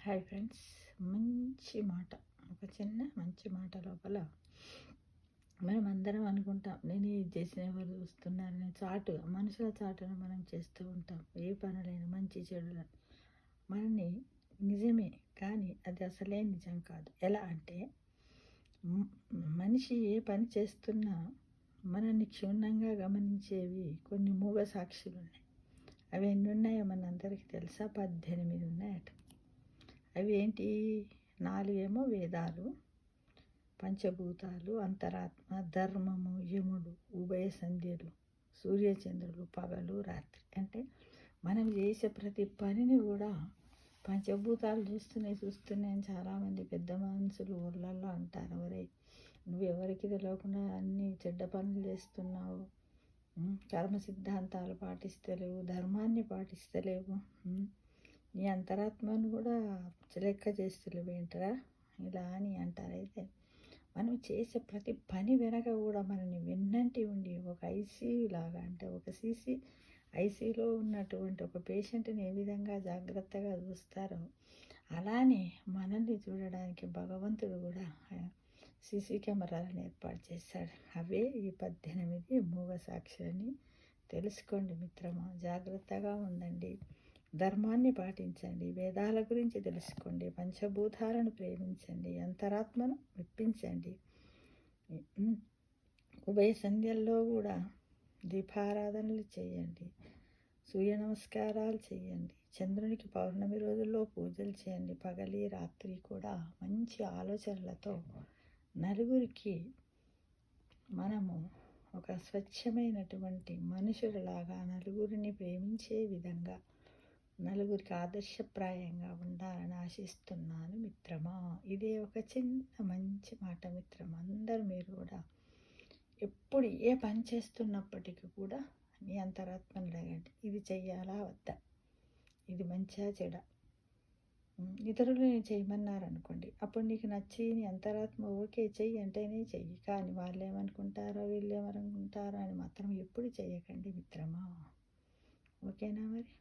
Hi friends, మంచి మాట, ఒక చిన్న మంచి మాట లోపల మనం అందరం అనుకుంటాం, నేను ఇది చేసిన ఎవరు చూస్తున్నారని మనుషుల చాటును మనం చేస్తూ ఉంటాం. ఏ పనులైనా మంచి చెడులను మనని నిజమే, కానీ అది అసలే నిజం కాదు. ఎలా అంటే మనిషి ఏ పని చేస్తున్నా మనల్ని క్షుణ్ణంగా గమనించేవి కొన్ని మూగ సాక్షులు ఉన్నాయి. అవి ఎన్ని ఉన్నాయో మనందరికీ తెలుసా? 18 ఉన్నాయట. అవి ఏంటి? 4 వేదాలు, పంచభూతాలు, అంతరాత్మ, ధర్మము, యముడు, ఉభయ సంధ్యలు, సూర్యచంద్రులు, పగలు రాత్రి. అంటే మనం చేసే ప్రతి పనిని కూడా పంచభూతాలు చూస్తున్నాయి అని చాలామంది పెద్ద మనుషులు ఊళ్ళల్లో అంటారు. నువ్వు ఎవరికి తెలియకుండా అన్ని చెడ్డ పనులు చేస్తున్నావు, కర్మ సిద్ధాంతాలు పాటిస్తలేవు, ధర్మాన్ని పాటిస్తలేవు, నీ అంతరాత్మను కూడా లెక్క చేస్తలేవు ఏంటరా ఇలా అని అంటారు. అయితే మనం చేసే ప్రతి పని వెనక కూడా మనని వెన్నంటి ఉండి ఒక ఐసీయూ లాగా, అంటే ఒక ఐసీయూలో ఉన్నటువంటి ఒక పేషెంట్ని ఏ విధంగా జాగ్రత్తగా చూస్తారో అలానే మనల్ని చూడడానికి భగవంతుడు కూడా సీసీ కెమెరాలను ఏర్పాటు చేశాడు. అవే ఈ 18 మూగ సాక్షులని తెలుసుకోండి మిత్రమా. జాగ్రత్తగా ఉండండి, ధర్మాన్ని పాటించండి, వేదాల గురించి తెలుసుకోండి, పంచభూతాలను ప్రేమించండి, అంతరాత్మను మెప్పించండి, ఉభయ సంధ్యల్లో కూడా దీపారాధనలు చేయండి, సూర్య నమస్కారాలు చేయండి, చంద్రునికి పౌర్ణమి రోజుల్లో పూజలు చేయండి. పగలి రాత్రి కూడా మంచి ఆలోచనలతో నలుగురికి మనము ఒక స్వచ్ఛమైనటువంటి మనుషులలాగా నలుగురిని ప్రేమించే విధంగా నలుగురికి ఆదర్శప్రాయంగా ఉండాలని ఆశిస్తున్నాను మిత్రమా. ఇదే ఒక చిన్న మంచి మాట మిత్రమా. అందరూ మీరు కూడా ఎప్పుడు ఏ పని చేస్తున్నప్పటికీ కూడా నీ అంతరాత్మను అడగండి, ఇది చెయ్యాలా వద్దా, ఇది మంచిగా చెడా. ఇతరులు నేను చేయమన్నారనుకోండి, అప్పుడు నీకు నచ్చి నీ అంతరాత్మ ఓకే చెయ్యి అంటేనే చెయ్యి, కానీ వాళ్ళు ఏమనుకుంటారో వీళ్ళు ఏమనుకుంటారో అని మాత్రం ఎప్పుడు చేయకండి మిత్రమా. ఓకేనా మరి?